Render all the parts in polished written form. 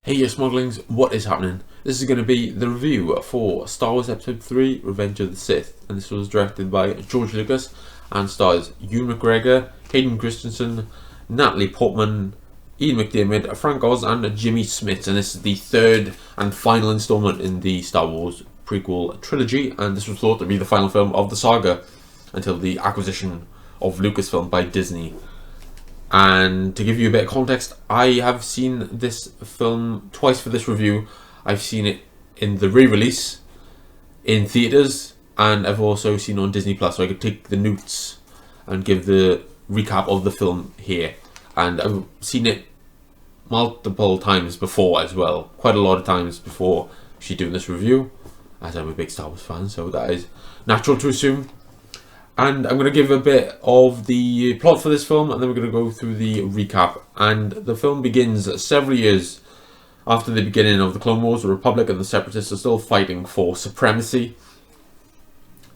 Hey you Smauglings, what is happening? This is going to be the review for Star Wars Episode 3 Revenge of the Sith, and this was directed by George Lucas and stars Ewan McGregor, Hayden Christensen, Natalie Portman, Ian McDiarmid, Frank Oz and Jimmy Smits, and this is the third and final installment in the Star Wars Prequel Trilogy, and this was thought to be the final film of the saga until the acquisition of Lucasfilm by Disney. And to give you a bit of context, I have seen this film twice for this review. I've seen it in the re-release in theatres, and I've also seen it on Disney Plus, so I could take the notes and give the recap of the film here. And I've seen it multiple times before as well, quite a lot of times before actually doing this review, as I'm a big Star Wars fan, so that is natural to assume. And I'm going to give a bit of the plot for this film, and then we're going to go through the recap. And the film begins several years after the beginning of the Clone Wars. The Republic and the Separatists are still fighting for supremacy.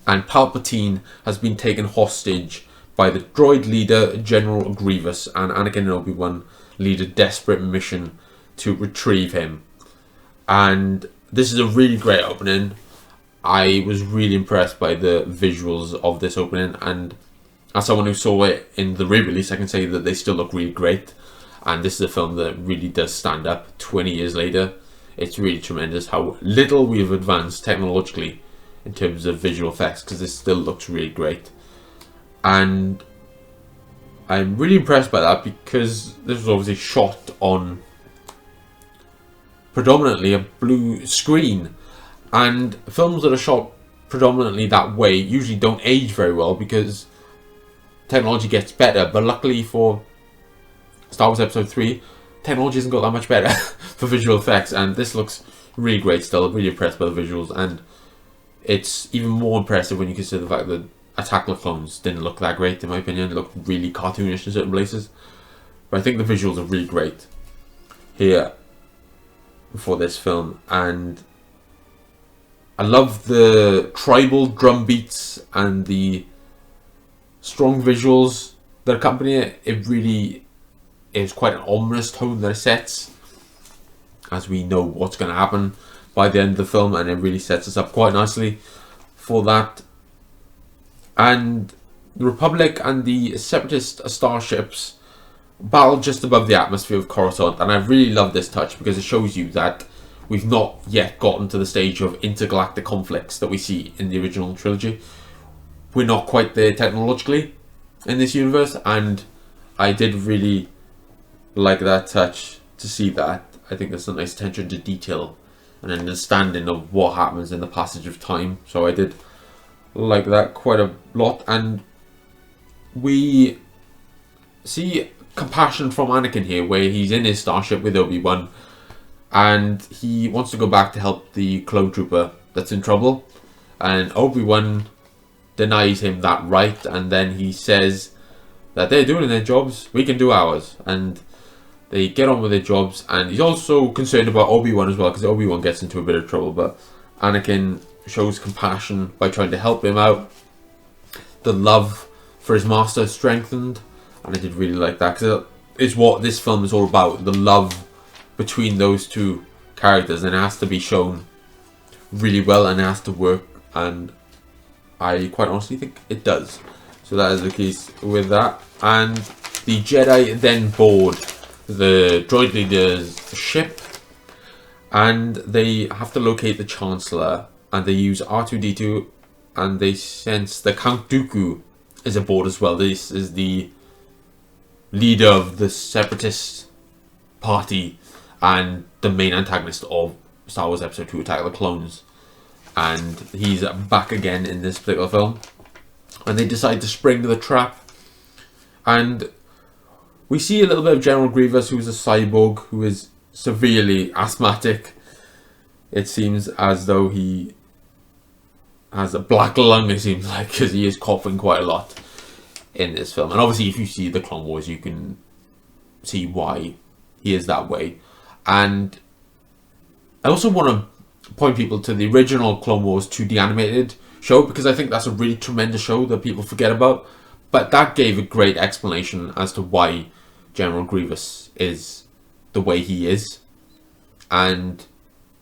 And Palpatine has been taken hostage by the droid leader, General Grievous, and Anakin and Obi-Wan lead a desperate mission to retrieve him. And this is a really great opening. I was really impressed by the visuals of this opening, and as someone who saw it in the re-release, I can say that they still look really great. And this is a film that really does stand up 20 years later. It's really tremendous how little we've advanced technologically in terms of visual effects, because this still looks really great. And I'm really impressed by that, because this was obviously shot on predominantly a blue screen. And films that are shot predominantly that way usually don't age very well because technology gets better. But luckily for Star Wars Episode 3, technology hasn't got that much better for visual effects. And this looks really great still. I'm really impressed by the visuals. And it's even more impressive when you consider the fact that Attack of the Clones didn't look that great, in my opinion. It looked really cartoonish in certain places. But I think the visuals are really great here for this film. And I love the tribal drum beats and the strong visuals that accompany it. It really is quite an ominous tone that it sets, as we know what's going to happen by the end of the film, and it really sets us up quite nicely for that. And the Republic and the Separatist starships battle just above the atmosphere of Coruscant, and I really love this touch because it shows you that we've not yet gotten to the stage of intergalactic conflicts that we see in the original trilogy. We're not quite there technologically in this universe, and I did really like that touch to see that. I think there's a nice attention to detail and understanding of what happens in the passage of time. So I did like that quite a lot. And we see compassion from Anakin here, where he's in his starship with Obi-Wan, and he wants to go back to help the clone trooper that's in trouble. And Obi-Wan denies him that right, and then he says that they're doing their jobs, we can do ours. And they get on with their jobs, and he's also concerned about Obi-Wan as well, because Obi-Wan gets into a bit of trouble, but Anakin shows compassion by trying to help him out. The love for his master is strengthened, and I did really like that, because it's what this film is all about, the love between those two characters, and it has to be shown really well, and it has to work, and I quite honestly think it does. So that is the case with that. And the Jedi then board the droid leader's ship, and they have to locate the Chancellor, and they use R2-D2, and they sense that Count Dooku is aboard as well. This is the leader of the Separatist party and the main antagonist of Star Wars Episode 2 Attack of the Clones. And he's back again in this particular film. And they decide to spring the trap. And we see a little bit of General Grievous, who's a cyborg, who is severely asthmatic. It seems as though he has a black lung, it seems like, because he is coughing quite a lot in this film. And obviously, if you see the Clone Wars, you can see why he is that way. And I also want to point people to the original Clone Wars 2D animated show, because I think that's a really tremendous show that people forget about. But that gave a great explanation as to why General Grievous is the way he is. and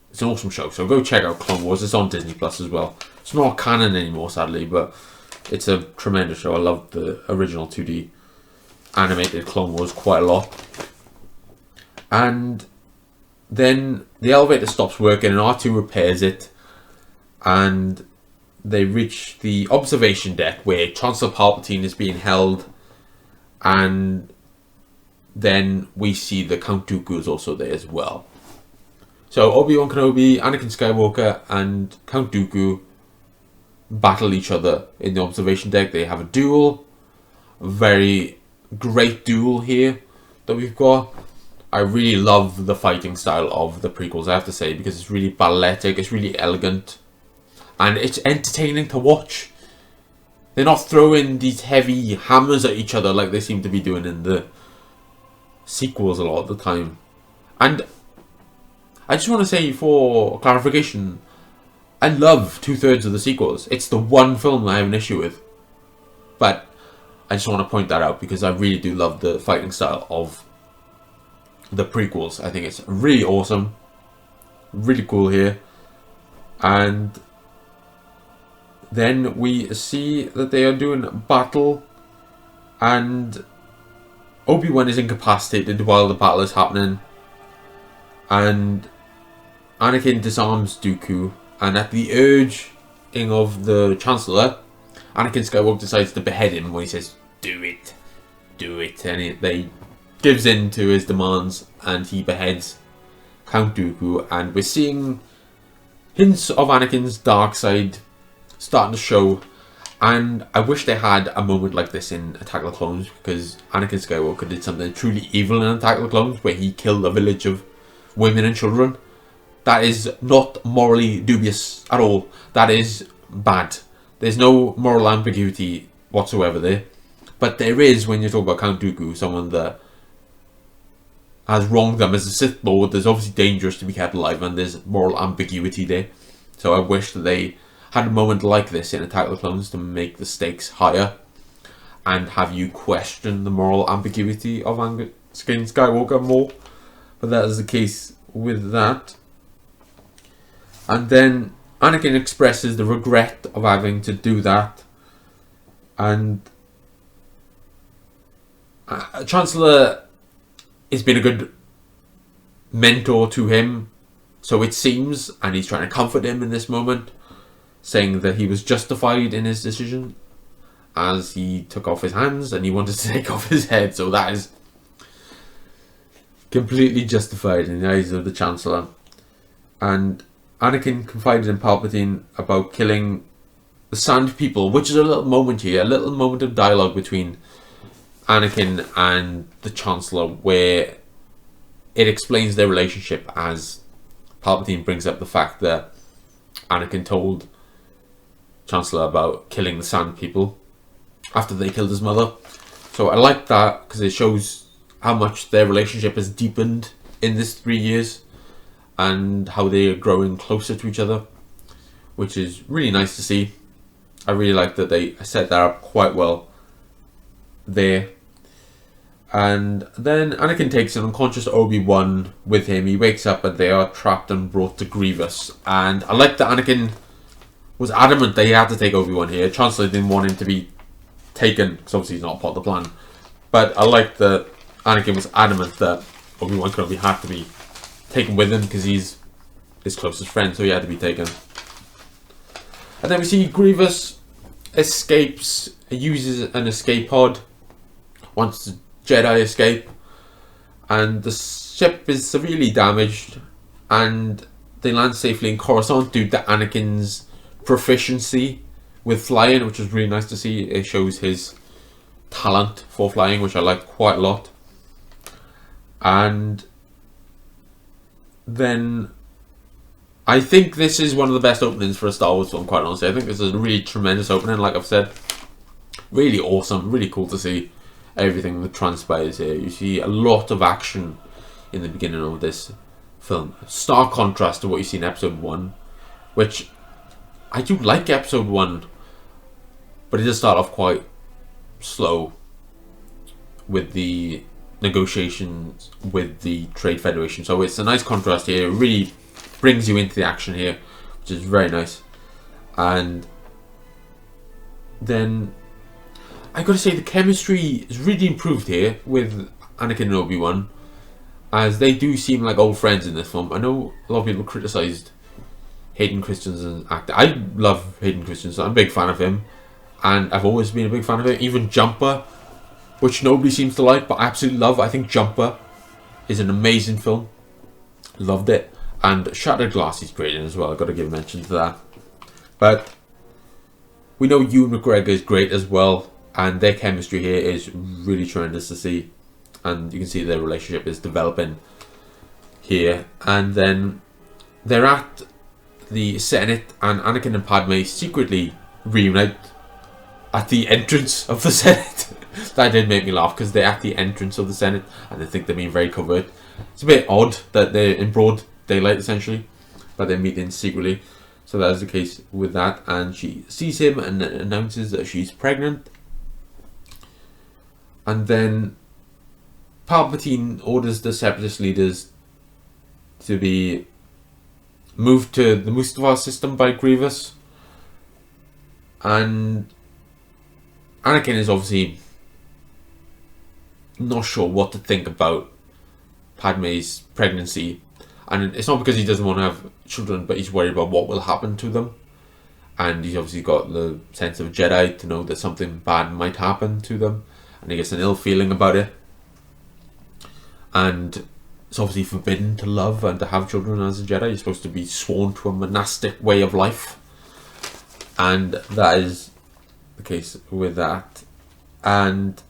it's an awesome show. So go check out Clone Wars. It's on Disney Plus as well. It's not canon anymore, sadly, but it's a tremendous show. I love the original 2D animated Clone Wars quite a lot. And then the elevator stops working and R2 repairs it, and they reach the observation deck where Chancellor Palpatine is being held, and then we see the Count Dooku is also there as well. So Obi-Wan Kenobi, Anakin Skywalker, and Count Dooku battle each other in the observation deck. They have a duel, a very great duel here that we've got. I really love the fighting style of the prequels, I have to say, because it's really balletic, it's really elegant, and it's entertaining to watch. They're not throwing these heavy hammers at each other like they seem to be doing in the sequels a lot of the time. And I just want to say, for clarification, I love 2/3 of the sequels. It's the one film I have an issue with. But I just want to point that out because I really do love the fighting style of the prequels. I think it's really awesome. Really cool here. And then we see that they are doing battle, and Obi-Wan is incapacitated while the battle is happening, and Anakin disarms Dooku, and at the urging of the Chancellor, Anakin Skywalker decides to behead him when he says, "Do it, do it," and they gives in to his demands, and he beheads Count Dooku, and we're seeing hints of Anakin's dark side starting to show. And I wish they had a moment like this in Attack of the Clones, because Anakin Skywalker did something truly evil in Attack of the Clones, where he killed a village of women and children. That is not morally dubious at all. That is bad. There's no moral ambiguity whatsoever there. But there is when you talk about Count Dooku, someone that has wronged them as a Sith Lord. There's obviously dangerous to be kept alive, and there's moral ambiguity there. So I wish that they had a moment like this in Attack of the Clones to make the stakes higher and have you question the moral ambiguity of Anakin Skywalker more. But that is the case with that. And then Anakin expresses the regret of having to do that, and Chancellor has been a good mentor to him, so it seems, and he's trying to comfort him in this moment, saying that he was justified in his decision as he took off his hands and he wanted to take off his head. So that is completely justified in the eyes of the Chancellor. And Anakin confided in Palpatine about killing the Sand People, which is a little moment here, a little moment of dialogue between Anakin and the Chancellor, where it explains their relationship, as Palpatine brings up the fact that Anakin told Chancellor about killing the Sand People after they killed his mother. So I like that because it shows how much their relationship has deepened in this 3 years and how they are growing closer to each other, which is really nice to see. I really like that they set that up quite well there. And then Anakin takes an unconscious Obi-Wan with him. He wakes up and they are trapped and brought to Grievous. And I like that Anakin was adamant that he had to take Obi-Wan here. Chancellor didn't want him to be taken, because obviously he's not part of the plan. But I like that Anakin was adamant that Obi-Wan Kenobi had to be taken with him, because he's his closest friend, so he had to be taken. And then we see Grievous escapes, uses an escape pod, wants to Jedi escape, and the ship is severely damaged, and they land safely in Coruscant due to Anakin's proficiency with flying, which was really nice to see. It shows his talent for flying, which I like quite a lot. And then I think this is one of the best openings for a Star Wars film, quite honestly. I think this is a really tremendous opening, like I've said. Really awesome, really cool to see everything that transpires here. You see a lot of action in the beginning of this film. Stark contrast to what you see in episode 1, which I do like episode 1, but it does start off quite slow with the negotiations with the Trade Federation. So it's a nice contrast here. It really brings you into the action here, which is very nice. And then I gotta say the chemistry is really improved here with Anakin and Obi-Wan, as they do seem like old friends in this film. I know a lot of people criticised Hayden Christensen's actor. I love Hayden Christensen. I'm a big fan of him, and I've always been a big fan of him. Even Jumper, which nobody seems to like, but I absolutely love. I think Jumper is an amazing film. Loved it. And Shattered Glass is great in as well. I've got to give a mention to that. But we know Ewan McGregor is great as well, and their chemistry here is really tremendous to see. And you can see their relationship is developing here. And then they're at the Senate, and Anakin and Padme secretly reunite at the entrance of the Senate. That did make me laugh, because they're at the entrance of the Senate and they think they're being very covert. It's a bit odd that they're in broad daylight essentially, but they're meeting secretly. So that is the case with that, and she sees him and announces that she's pregnant. And then Palpatine orders the Separatist leaders to be moved to the Mustafar system by Grievous. And Anakin is obviously not sure what to think about Padme's pregnancy. And it's not because he doesn't want to have children, but he's worried about what will happen to them. And he's obviously got the sense of a Jedi to know that something bad might happen to them. And he gets an ill feeling about it. And it's obviously forbidden to love and to have children as a Jedi. You're supposed to be sworn to a monastic way of life. And that is the case with that. And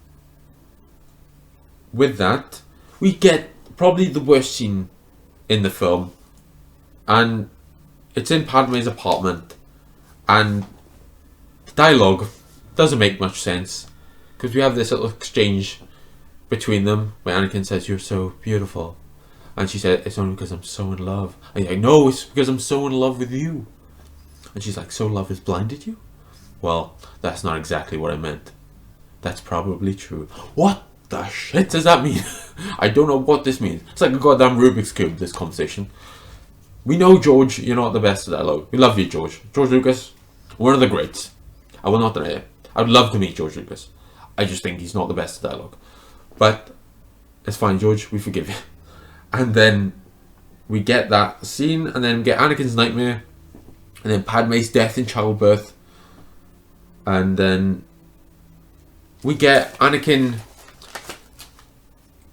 with that, we get probably the worst scene in the film. And it's in Padme's apartment. And the dialogue doesn't make much sense, because we have this little exchange between them where Anakin says, "You're so beautiful," and she said, "It's only because I'm so in love." And he's like, "No, it's because I'm so in love with you." And she's like, "So love has blinded you?" "Well, that's not exactly what I meant." "That's probably true." What the shit does that mean? I don't know what this means. It's like a goddamn Rubik's Cube, this conversation. We know, George, you're not the best at dialogue. We love you, George. George Lucas, one of the greats. I will not deny it. I would love to meet George Lucas. I just think he's not the best at dialogue. But it's fine, George. We forgive you. And then we get that scene, and then we get Anakin's nightmare, and then Padme's death in childbirth, and then we get Anakin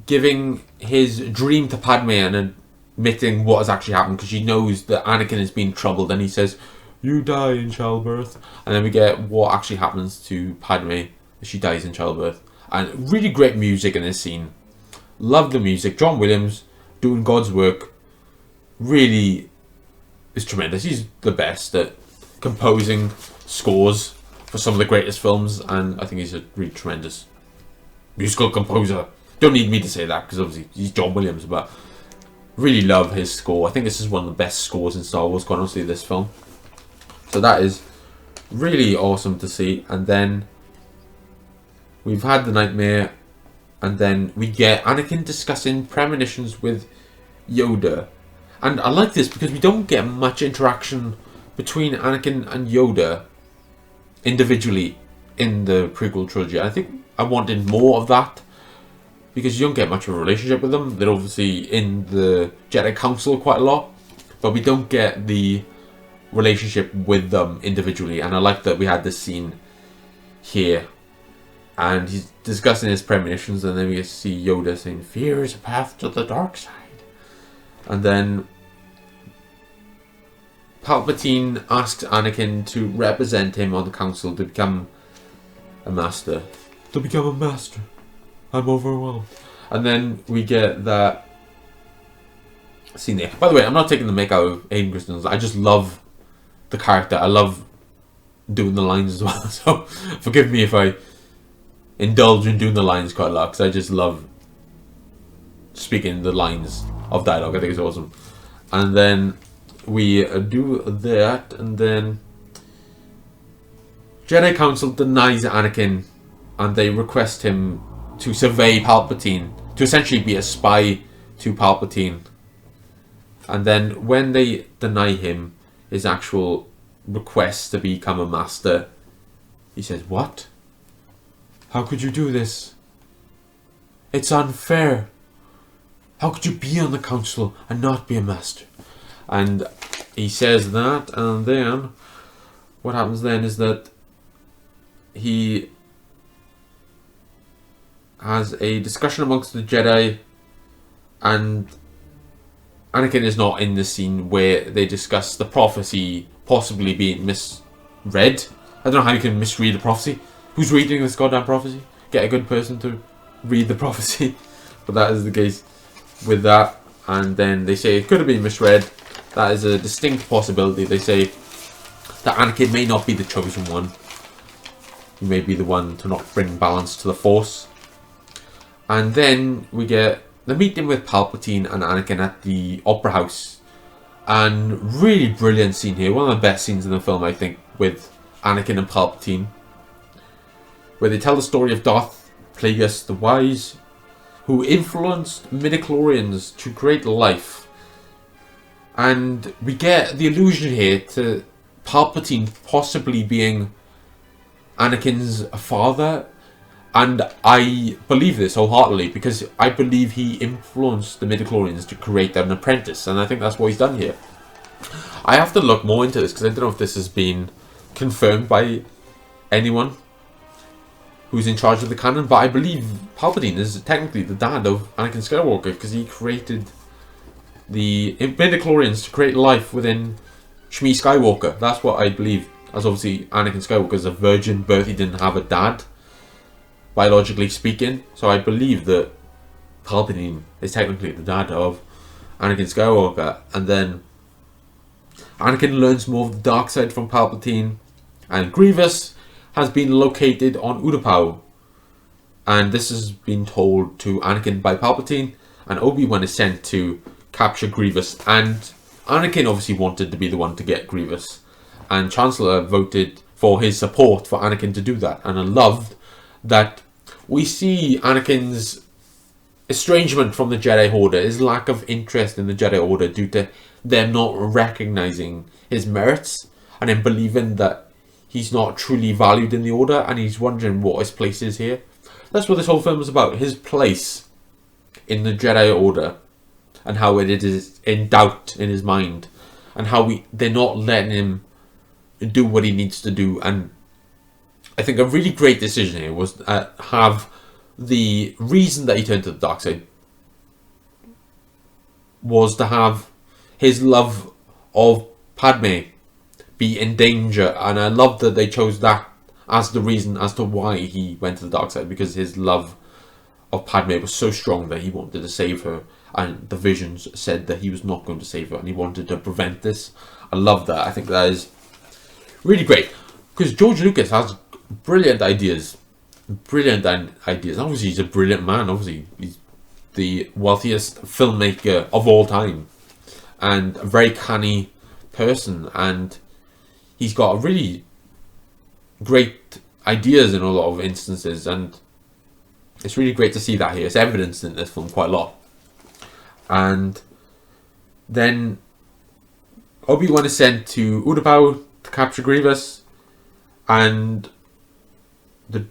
giving his dream to Padme and admitting what has actually happened, because she knows that Anakin has been troubled, and he says, "You die in childbirth." And then we get what actually happens to Padme as she dies in childbirth. And really great music in this scene. Love the music. John Williams doing God's work really is tremendous. He's the best at composing scores for some of the greatest films, and I think he's a really tremendous musical composer. Don't need me to say that, because obviously he's John Williams, but really love his score. I think this is one of the best scores in Star Wars, quite honestly, this film. So that is really awesome to see. And then we've had the nightmare, and then we get Anakin discussing premonitions with Yoda. And I like this because we don't get much interaction between Anakin and Yoda individually in the prequel trilogy. I think I wanted more of that, because you don't get much of a relationship with them. They're obviously in the Jedi Council quite a lot, but we don't get the relationship with them individually. And I like that we had this scene here, and he's discussing his premonitions, and then we see Yoda saying, "Fear is a path to the dark side." And then Palpatine asks Anakin to represent him on the council to become a master. To become a master. I'm overwhelmed. And then we get that scene there. By the way, I'm not taking the make out of Hayden Christensen. I just love the character. I love doing the lines as well. So forgive me if I indulge in doing the lines quite a lot, because I just love speaking the lines of dialogue. I think it's awesome. And then we do that, and then Jedi Council denies Anakin, and they request him to survey Palpatine to essentially be a spy to Palpatine. And then when they deny him his actual request to become a master, he says, "What? How could you do this? It's unfair. How could you be on the council and not be a master?" And he says that, and then what happens then is that he has a discussion amongst the Jedi, and Anakin is not in the scene where they discuss the prophecy possibly being misread. I don't know how you can misread a prophecy. Who's reading this goddamn prophecy? Get a good person to read the prophecy. But that is the case with that. And then they say it could have been misread. That is a distinct possibility. They say that Anakin may not be the chosen one. He may be the one to not bring balance to the Force. And then we get the meeting with Palpatine and Anakin at the Opera House. And really brilliant scene here. One of the best scenes in the film, I think, with Anakin and Palpatine. Where they tell the story of Darth Plagueis the Wise, who influenced midichlorians to create life. And we get the allusion here to Palpatine possibly being Anakin's father. And I believe this wholeheartedly, because I believe he influenced the midichlorians to create an apprentice, and I think that's what he's done here. I have to look more into this, because I don't know if this has been confirmed by anyone who's in charge of the canon, but I believe Palpatine is technically the dad of Anakin Skywalker, because he created the midichlorians to create life within Shmi Skywalker. That's what I believe, as obviously Anakin Skywalker is a virgin birth, he didn't have a dad, biologically speaking, so I believe that Palpatine is technically the dad of Anakin Skywalker. And then Anakin learns more of the dark side from Palpatine, and Grievous has been located on Utapau, and this has been told to Anakin by Palpatine, and Obi-Wan is sent to capture Grievous, and Anakin obviously wanted to be the one to get Grievous, and Chancellor voted for his support for Anakin to do that. And I loved that we see Anakin's estrangement from the Jedi Order, his lack of interest in the Jedi Order due to them not recognizing his merits and him believing that he's not truly valued in the Order, and he's wondering what his place is here. That's what this whole film is about, his place in the Jedi Order, and how it is in doubt in his mind, and how they're not letting him do what he needs to do. And I think a really great decision here was to have the reason that he turned to the dark side was to have his love of Padme be in danger, and I love that they chose that as the reason as to why he went to the dark side, because his love of Padme was so strong that he wanted to save her, and the visions said that he was not going to save her and he wanted to prevent this. I love that. I think that is really great, because George Lucas has brilliant ideas. Obviously he's a brilliant man. Obviously he's the wealthiest filmmaker of all time and a very canny person, and he's got really great ideas in a lot of instances, and it's really great to see that here. It's evidenced in this film quite a lot. And then Obi-Wan is sent to Utapau to capture Grievous, and the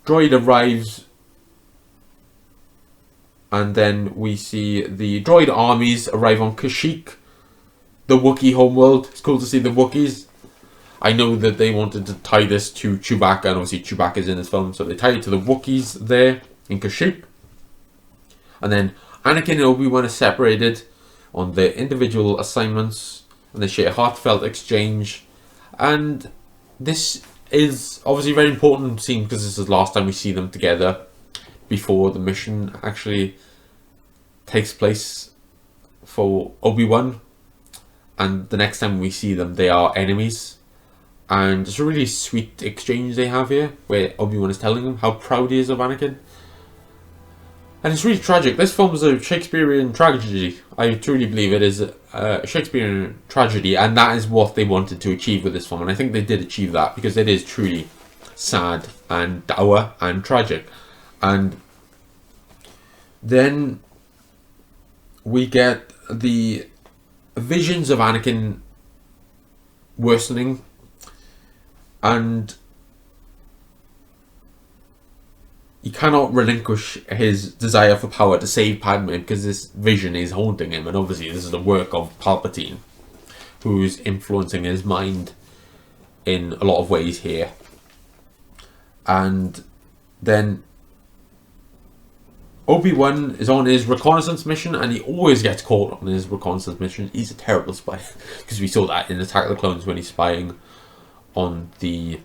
droid arrives, and then we see the droid armies arrive on Kashyyyk, the Wookiee homeworld. It's cool to see the Wookiees. I know that they wanted to tie this to Chewbacca, and obviously Chewbacca is in this film, so they tie it to the Wookiees there in Kashyyyk. And then Anakin and Obi-Wan are separated on their individual assignments, and they share a heartfelt exchange. And this is obviously a very important scene, because this is the last time we see them together before the mission actually takes place for Obi-Wan. And the next time we see them, they are enemies. And it's a really sweet exchange they have here, where Obi-Wan is telling him how proud he is of Anakin. And it's really tragic. This film is a Shakespearean tragedy. I truly believe it is a Shakespearean tragedy, and that is what they wanted to achieve with this film. And I think they did achieve that, because it is truly sad and dour and tragic. And Then we get the visions of Anakin worsening, and he cannot relinquish his desire for power to save Padme because this vision is haunting him, and obviously this is the work of Palpatine, who's influencing his mind in a lot of ways here. And then Obi-Wan is on his reconnaissance mission, and he always gets caught on his reconnaissance mission. He's a terrible spy, because we saw that in Attack of the Clones when he's spying on the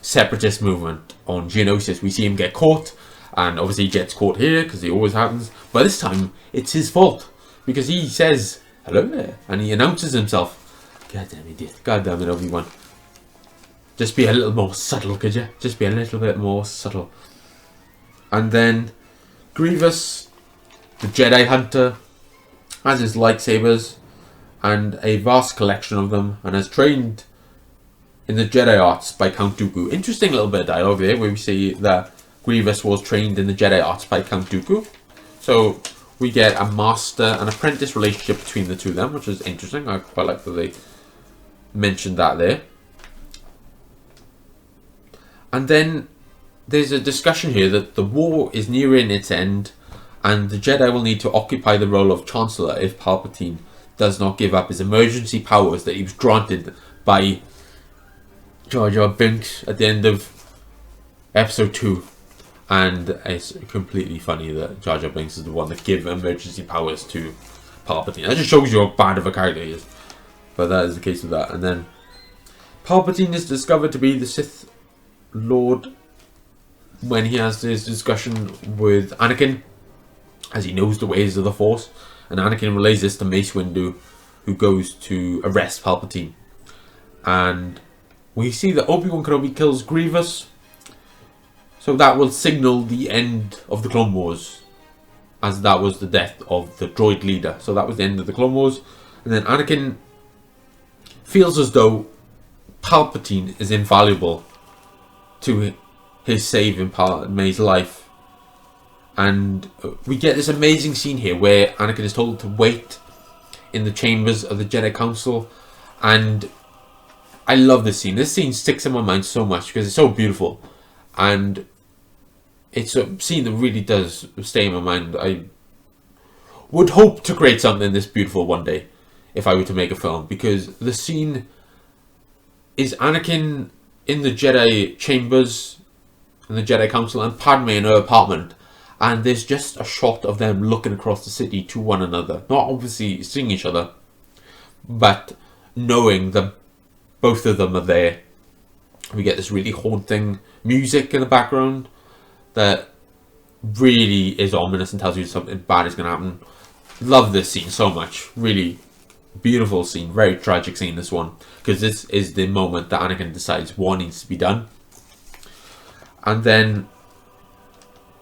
separatist movement on Geonosis. We see him get caught, and obviously he gets caught here, because it always happens. But this time, it's his fault, because he says, "Hello there," and he announces himself. God damn idiot. God damn it, Obi-Wan. Just be a little more subtle, could you? Just be a little bit more subtle. And then Grievous, the Jedi Hunter, has his lightsabers and a vast collection of them, and has trained in the Jedi arts by Count Dooku. Interesting little bit of dialogue there, where we see that Grievous was trained in the Jedi arts by Count Dooku. So we get a master and apprentice relationship between the two of them, which is interesting. I quite like that they mentioned that there. And then there's a discussion here that the war is nearing its end, and the Jedi will need to occupy the role of Chancellor if Palpatine does not give up his emergency powers that he was granted by Jar Jar Binks at the end of Episode 2. And it's completely funny that Jar Jar Binks is the one that gave emergency powers to Palpatine. That just shows you how bad of a character he is. But that is the case with that. And then Palpatine is discovered to be the Sith Lord when he has this discussion with Anakin, as he knows the ways of the Force, and Anakin relays this to Mace Windu, who goes to arrest Palpatine. And we see that Obi-Wan Kenobi kills Grievous, so that will signal the end of the Clone Wars, as that was the death of the droid leader. So that was the end of the Clone Wars. And then Anakin feels as though Palpatine is invaluable to his saving Padme's life. And we get this amazing scene here where Anakin is told to wait in the chambers of the Jedi Council. And I love this scene. This scene sticks in my mind so much because it's so beautiful. And it's a scene that really does stay in my mind. I would hope to create something this beautiful one day if I were to make a film, because the scene is Anakin in the Jedi chambers in the Jedi Council and Padme in her apartment, and there's just a shot of them looking across the city to one another, not obviously seeing each other, but knowing that both of them are there. We get this really haunting music in the background that really is ominous and tells you something bad is going to happen. Love this scene so much. Really beautiful scene. Very tragic scene, this one. Because this is the moment that Anakin decides what needs to be done. And then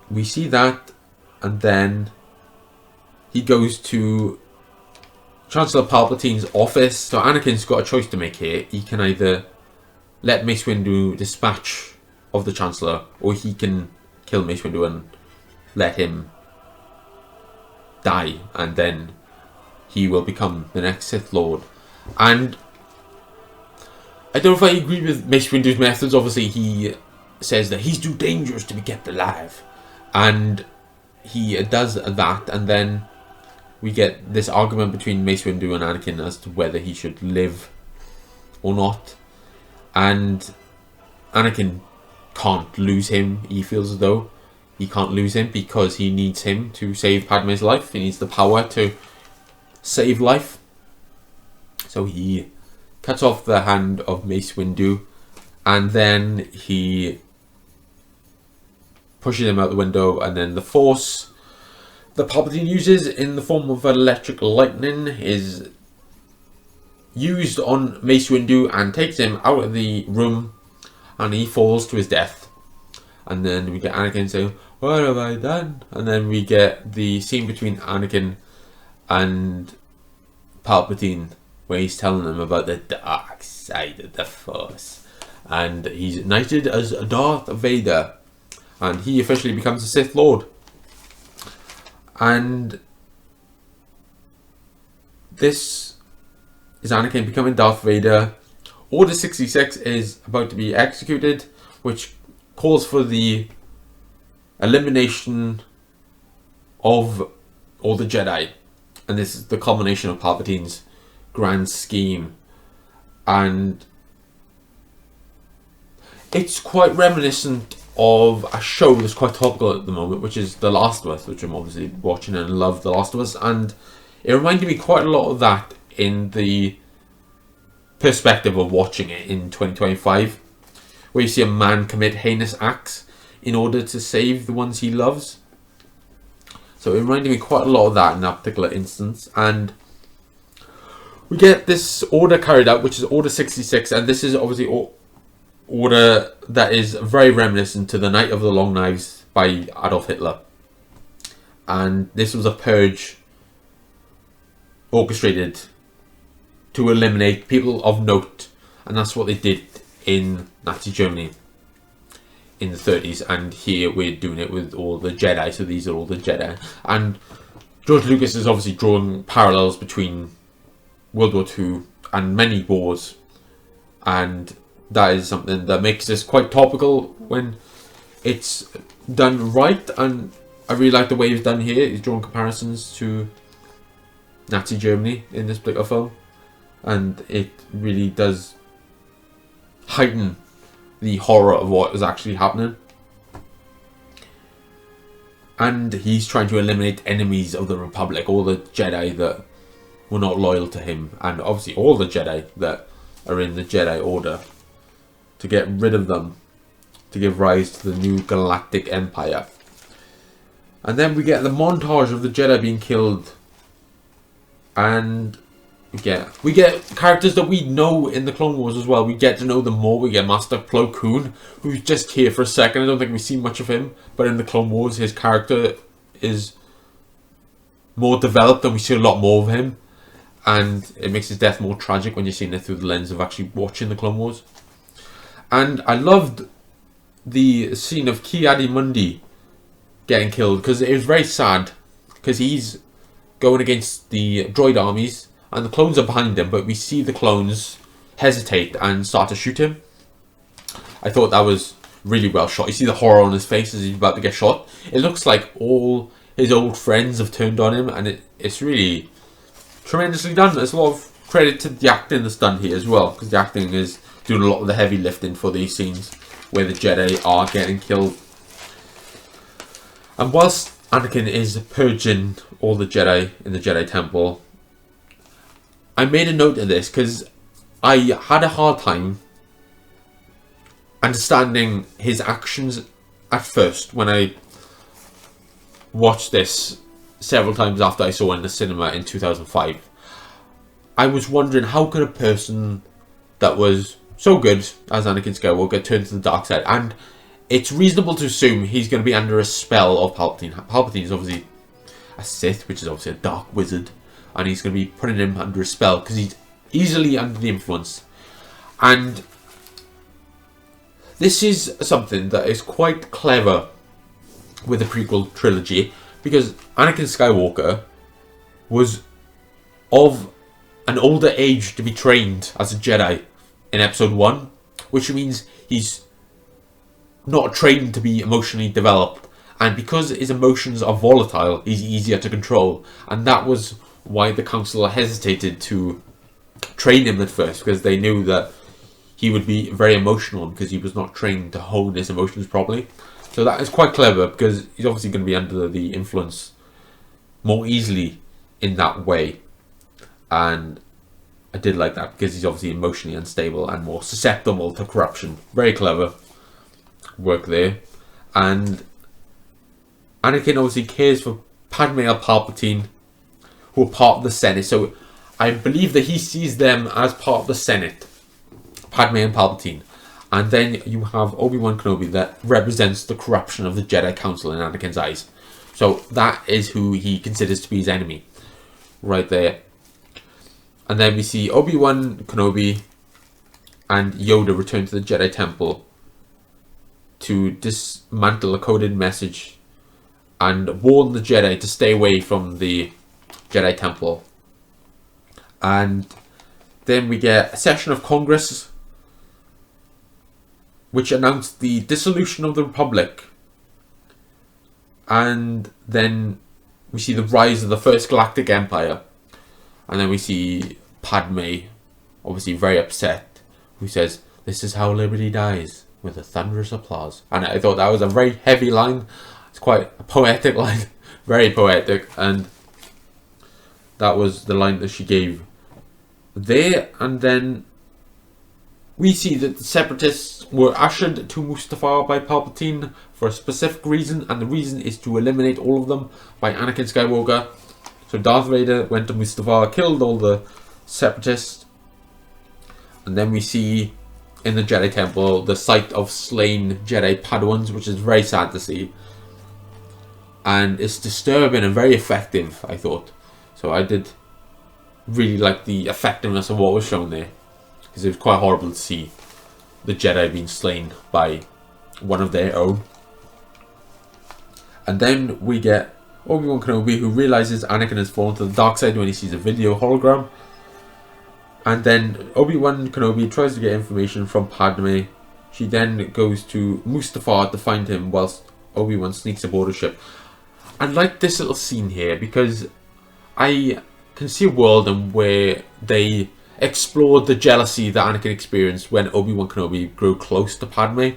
we see that. And then he goes to Chancellor Palpatine's office. So Anakin's got a choice to make here. He can either let Mace Windu dispatch of the Chancellor, or he can kill Mace Windu and let him die, and then he will become the next Sith Lord. And I don't know if I agree with Mace Windu's methods. Obviously he says that he's too dangerous to be kept alive, and he does that, and then we get this argument between Mace Windu and Anakin as to whether he should live or not. And Anakin can't lose him. He feels as though he can't lose him because he needs him to save Padme's life. He needs the power to save life. So he cuts off the hand of Mace Windu, and then he pushes him out the window, and then the Force that Palpatine uses in the form of electric lightning is used on Mace Windu and takes him out of the room, and he falls to his death. And then we get Anakin saying, "What have I done?" And then we get the scene between Anakin and Palpatine where he's telling him about the dark side of the Force, and he's knighted as Darth Vader, and he officially becomes a Sith Lord. And this is Anakin becoming Darth Vader. Order 66 is about to be executed, which calls for the elimination of all the Jedi. And this is the culmination of Palpatine's grand scheme. And it's quite reminiscent of a show that's quite topical at the moment, which is The Last of Us, which I'm obviously watching and love The Last of Us. And it reminded me quite a lot of that in the perspective of watching it in 2025, where you see a man commit heinous acts in order to save the ones he loves. So it reminded me quite a lot of that in that particular instance. And we get this order carried out, which is Order 66, and this is obviously order that is very reminiscent to the Night of the Long Knives by Adolf Hitler. And this was a purge orchestrated to eliminate people of note, and that's what they did in Nazi Germany in the 30s, and here we're doing it with all the Jedi. So these are all the Jedi, and George Lucas is obviously drawing parallels between World War II and many wars, and that is something that makes this quite topical when it's done right. And I really like the way he's done here. He's drawing comparisons to Nazi Germany in this particular film, and it really does heighten the horror of what is actually happening. And he's trying to eliminate enemies of the Republic, all the Jedi that were not loyal to him, and obviously all the Jedi that are in the Jedi Order, to get rid of them, to give rise to the new galactic empire. And then we get the montage of the Jedi being killed, and we get characters that we know in the Clone Wars as well. We get to know them more. We get Master Plo Koon, who's just here for a second. I don't think we see much of him, but in the Clone Wars his character is more developed and we see a lot more of him, and it makes his death more tragic when you're seeing it through the lens of actually watching the Clone Wars. And I loved the scene of Ki-Adi-Mundi getting killed, because it was very sad, because he's going against the droid armies and the clones are behind him, but we see the clones hesitate and start to shoot him. I thought that was really well shot. You see the horror on his face as he's about to get shot. It looks like all his old friends have turned on him, and it's really tremendously done. There's a lot of credit to the acting that's done here as well, because the acting is doing a lot of the heavy lifting for these scenes where the Jedi are getting killed. And whilst Anakin is purging all the Jedi in the Jedi Temple, I made a note of this because I had a hard time understanding his actions at first when I watched this several times after I saw it in the cinema in 2005. I was wondering, how could a person that was so good as Anakin Skywalker turn to the dark side? And it's reasonable to assume he's going to be under a spell of Palpatine. Palpatine is obviously a Sith, which is obviously a dark wizard, and he's going to be putting him under a spell because he's easily under the influence. And this is something that is quite clever with the prequel trilogy, because Anakin Skywalker was of an older age to be trained as a Jedi in episode 1, which means he's not trained to be emotionally developed, and because his emotions are volatile, he's easier to control. And that was why the council hesitated to train him at first, because they knew that he would be very emotional because he was not trained to hone his emotions properly. So that is quite clever, because he's obviously going to be under the influence more easily in that way. And I did like that, because he's obviously emotionally unstable and more susceptible to corruption. Very clever work there. And Anakin obviously cares for Padme and Palpatine, who are part of the Senate. So I believe that he sees them as part of the Senate, Padme and Palpatine. And then you have Obi-Wan Kenobi that represents the corruption of the Jedi Council in Anakin's eyes. So that is who he considers to be his enemy, right there. And then we see Obi-Wan Kenobi and Yoda return to the Jedi Temple to dismantle a coded message and warn the Jedi to stay away from the Jedi Temple. And then we get a session of Congress which announced the dissolution of the Republic. And then we see the rise of the First Galactic Empire. And then we see Padme, obviously very upset, who says, "This is how liberty dies, with a thunderous applause." And I thought that was a very heavy line. It's quite a poetic line, very poetic. And that was the line that she gave there. And then we see that the Separatists were ushered to Mustafar by Palpatine for a specific reason, and the reason is to eliminate all of them by Anakin Skywalker. So Darth Vader went to Mustafar, killed all the Separatists, and then we see in the Jedi Temple the sight of slain Jedi Padawans, which is very sad to see. And it's disturbing and very effective, I thought. So I did really like the effectiveness of what was shown there, because it was quite horrible to see the Jedi being slain by one of their own. And then we get Obi-Wan Kenobi, who realizes Anakin has fallen to the dark side when he sees a video hologram. And then Obi-Wan Kenobi tries to get information from Padme. She then goes to Mustafar to find him, whilst Obi-Wan sneaks aboard a ship. I like this little scene here because I can see a world in where they explored the jealousy that Anakin experienced when Obi-Wan Kenobi grew close to Padme.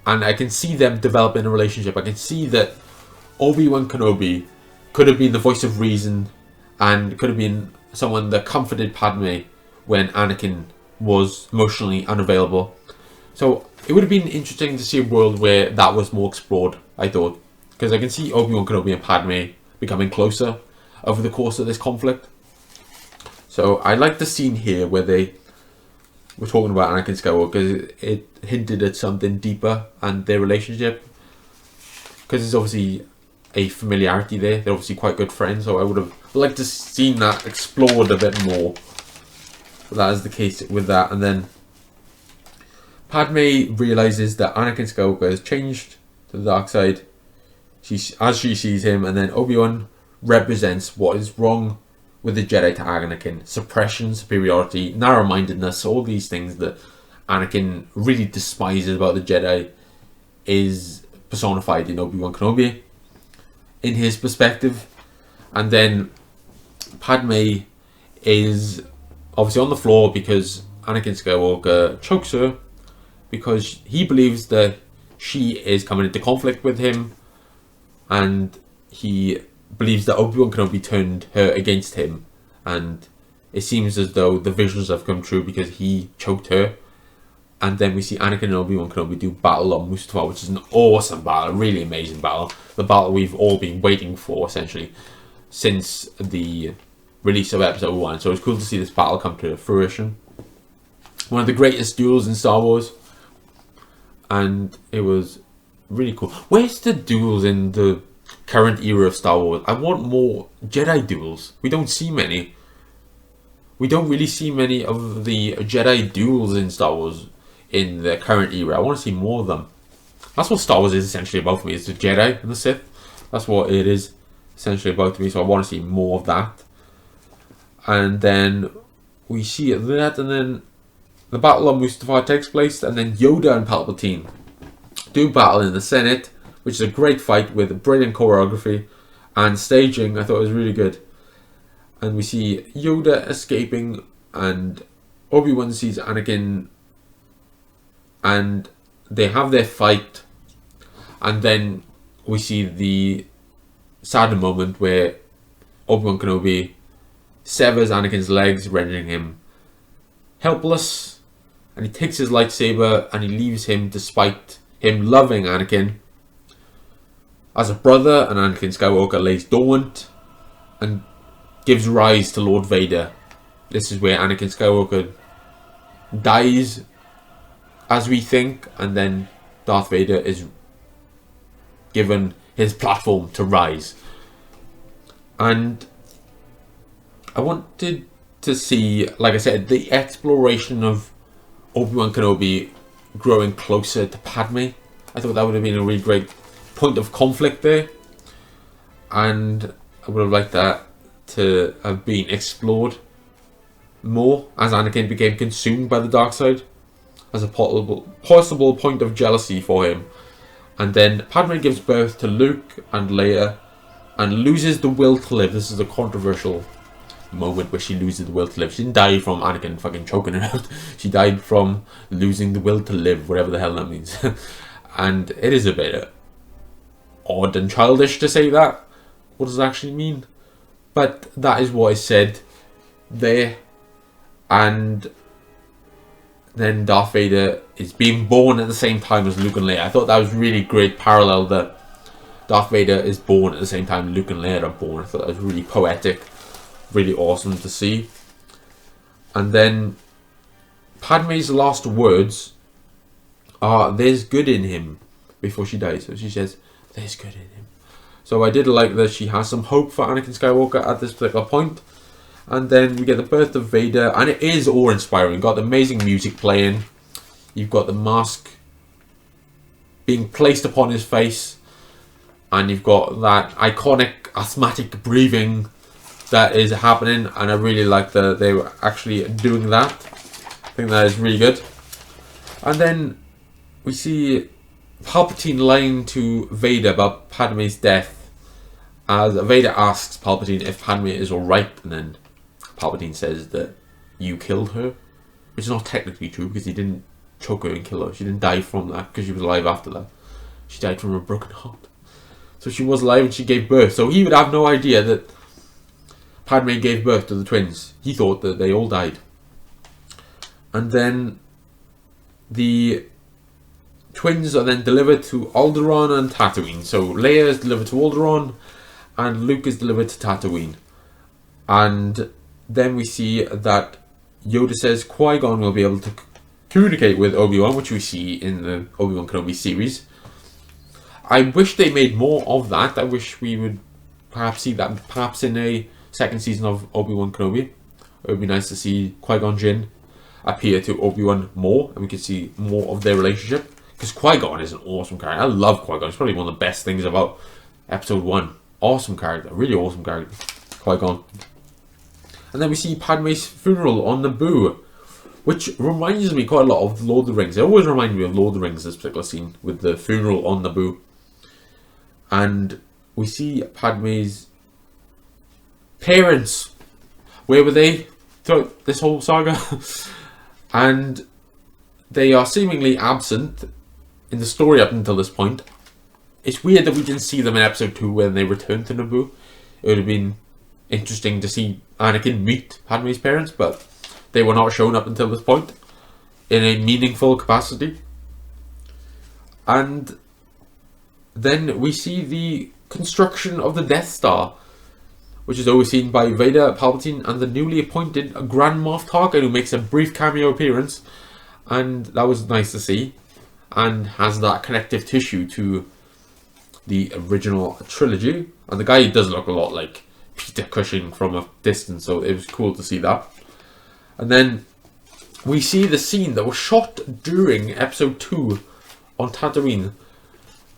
And I can see them developing a relationship. I can see that Obi-Wan Kenobi could have been the voice of reason and could have been someone that comforted Padme when Anakin was emotionally unavailable. So it would have been interesting to see a world where that was more explored, I thought. Because I can see Obi-Wan Kenobi and Padme becoming closer over the course of this conflict. So I like the scene here where they were talking about Anakin Skywalker, because it hinted at something deeper and their relationship. Because there's obviously a familiarity there. They're obviously quite good friends, so I would have liked to see that explored a bit more. But that is the case with that. And then Padme realizes that Anakin Skywalker has changed to the dark side as she sees him, and then Obi-Wan represents what is wrong with the Jedi to Anakin: suppression, superiority, narrow-mindedness, all these things that Anakin really despises about the Jedi is personified in Obi-Wan Kenobi in his perspective. And then Padme is obviously on the floor because Anakin Skywalker chokes her, because he believes that she is coming into conflict with him, and he believes that Obi-Wan Kenobi turned her against him, and it seems as though the visions have come true because he choked her. And then we see Anakin and Obi-Wan Kenobi do battle on Mustafar, which is an awesome battle, a really amazing battle. The battle we've all been waiting for, essentially, since the release of Episode 1. So it's cool to see this battle come to fruition. One of the greatest duels in Star Wars. And it was really cool. Where's the duels in the current era of Star Wars? I want more Jedi duels. We don't see many. We don't really see many of the Jedi duels in Star Wars in the current era. I want to see more of them. That's what Star Wars is essentially about for me. It's the Jedi and the Sith. That's what it is essentially about to me. So I want to see more of that. And then we see that, and then the battle on Mustafar takes place, and then Yoda and Palpatine do battle in the Senate, which is a great fight with brilliant choreography and staging. I thought it was really good. And we see Yoda escaping, and Obi-Wan sees Anakin, and they have their fight. And then we see the sad moment where Obi-Wan Kenobi severs Anakin's legs, rendering him helpless. And he takes his lightsaber and he leaves him, despite him loving Anakin as a brother. And Anakin Skywalker lays dormant and gives rise to Lord Vader. This is where Anakin Skywalker dies, as we think, and then Darth Vader is given his platform to rise. And I wanted to see, like I said, the exploration of Obi-Wan Kenobi growing closer to Padme. I thought that would have been a really great point of conflict there. and I would have liked that to have been explored more as Anakin became consumed by the dark side, as a possible point of jealousy for him. And then Padme gives birth to Luke and Leia and loses the will to live. This is a controversial moment where she loses the will to live. She didn't die from Anakin fucking choking her out. She died from losing the will to live, whatever the hell that means. And it is a bit odd and childish to say that. What does it actually mean? But that is what is said there. And then Darth Vader is being born at the same time as Luke and Leia. I thought that was really great parallel, that Darth Vader is born at the same time Luke and Leia are born. I thought that was really poetic, really awesome to see. And then Padme's last words are, "There's good in him," before she dies. So she says, "There's good in him." So I did like that she has some hope for Anakin Skywalker at this particular point. And then we get the birth of Vader, and it is awe-inspiring. Got the amazing music playing. You've got the mask being placed upon his face, and you've got that iconic asthmatic breathing that is happening, and I really like that they were actually doing that. I think that is really good. And then we see Palpatine lying to Vader about Padme's death, as Vader asks Palpatine if Padme is alright, and then Palpatine says that you killed her, which is not technically true because he didn't choke her and kill her. She didn't die from that because she was alive after that. She died from a broken heart. So she was alive and she gave birth. So he would have no idea that Padme gave birth to the twins. He thought that they all died. And then the twins are then delivered to Alderaan and Tatooine. So Leia is delivered to Alderaan and Luke is delivered to Tatooine. And then we see that Yoda says Qui-Gon will be able to communicate with Obi-Wan, which we see in the Obi-Wan Kenobi series. I wish they made more of that. I wish we would perhaps see that perhaps in a second season of Obi-Wan Kenobi. It would be nice to see Qui-Gon Jinn appear to Obi-Wan more, and we could see more of their relationship. Because Qui-Gon is an awesome character. I love Qui-Gon. It's probably one of the best things about Episode 1. Awesome character. Really awesome character. Qui-Gon. And then we see Padme's funeral on Naboo, which reminds me quite a lot of Lord of the Rings. It always reminds me of Lord of the Rings, this particular scene, with the funeral on Naboo. And we see Padme's parents. Where were they throughout this whole saga? And they are seemingly absent in the story up until this point. It's weird that we didn't see them in episode 2 when they returned to Naboo. It would have been interesting to see Anakin meet Padme's parents, but they were not shown up until this point in a meaningful capacity. And then we see the construction of the Death Star, which is overseen by Vader, Palpatine, and the newly appointed Grand Moff Tarkin, who makes a brief cameo appearance. And that was nice to see, and has that connective tissue to the original trilogy. And the guy does look a lot like Peter Cushing from a distance, so it was cool to see that. And then we see the scene that was shot during episode 2 on Tatooine,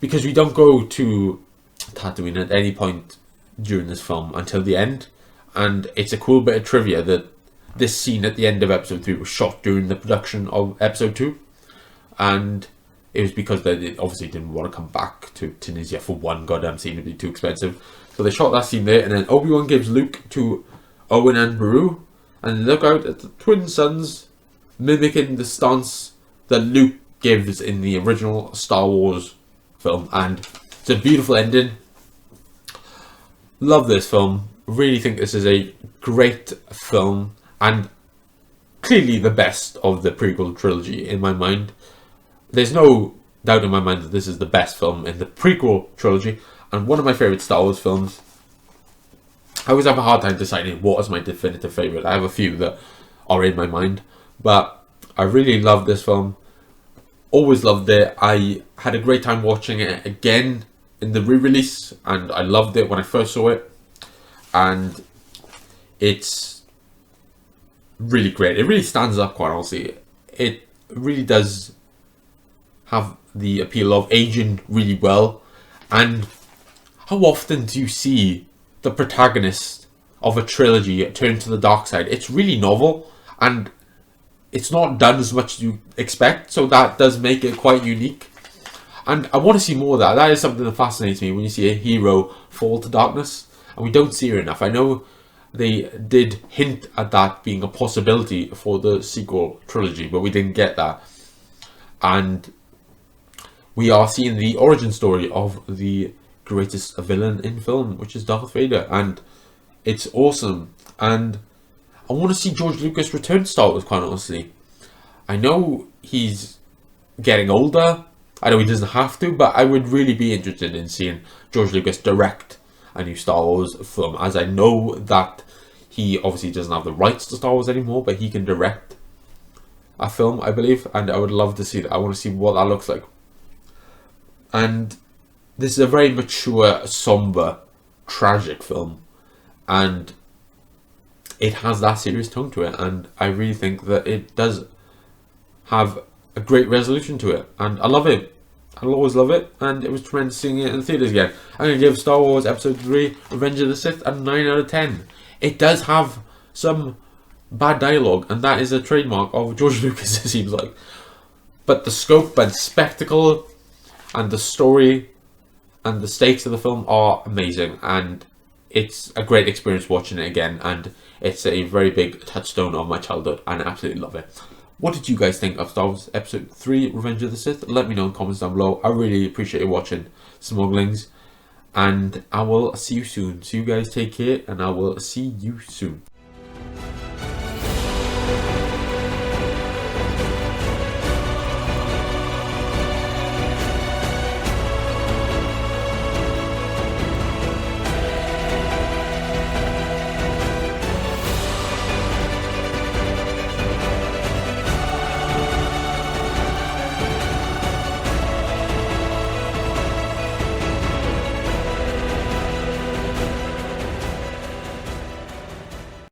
because we don't go to Tatooine at any point during this film until the end. And it's a cool bit of trivia that this scene at the end of episode 3 was shot during the production of episode 2, and it was because they obviously didn't want to come back to Tunisia for one goddamn scene. It'd be too expensive. So they shot that scene there, and then Obi-Wan gives Luke to Owen and Beru, and look out at the twin sons mimicking the stance that Luke gives in the original Star Wars film. And it's a beautiful ending. Love this film. Really think this is a great film, and clearly the best of the prequel trilogy in my mind. There's no doubt in my mind that this is the best film in the prequel trilogy, and one of my favourite Star Wars films. I always have a hard time deciding what is my definitive favourite. I have a few that are in my mind, but I really love this film. Always loved it. I had a great time watching it again in the re-release, and I loved it when I first saw it. And it's really great. It really stands up, quite honestly. It really does have the appeal of aging really well, and how often do you see the protagonist of a trilogy turn to the dark side? It's really novel, and it's not done as much as you expect, so that does make it quite unique. And I want to see more of that. That is something that fascinates me, when you see a hero fall to darkness, and we don't see her enough. I know they did hint at that being a possibility for the sequel trilogy, but we didn't get that. And we are seeing the origin story of the greatest villain in film, which is Darth Vader, and it's awesome. And I want to see George Lucas return to Star Wars, quite honestly. I know he's getting older. I know he doesn't have to, but I would really be interested in seeing George Lucas direct a new Star Wars film, as I know that he obviously doesn't have the rights to Star Wars anymore, but he can direct a film, I believe, and I would love to see that. I want to see what that looks like. And this is a very mature, somber, tragic film, and it has that serious tone to it, and I really think that it does have a great resolution to it, and I love it. I'll always love it, and it was tremendous seeing it in the theatres again. I'm going to give Star Wars Episode 3 Revenge of the Sith a 9 out of 10. It does have some bad dialogue, and that is a trademark of George Lucas, it seems like. But the scope and spectacle and the story and the stakes of the film are amazing, and it's a great experience watching it again, and it's a very big touchstone of my childhood, and I absolutely love it. What did you guys think of Star Wars Episode 3 Revenge of the Sith? Let me know in the comments down below. I really appreciate you watching, Smauglings, and I will see you soon. So you guys take care, and I will see you soon.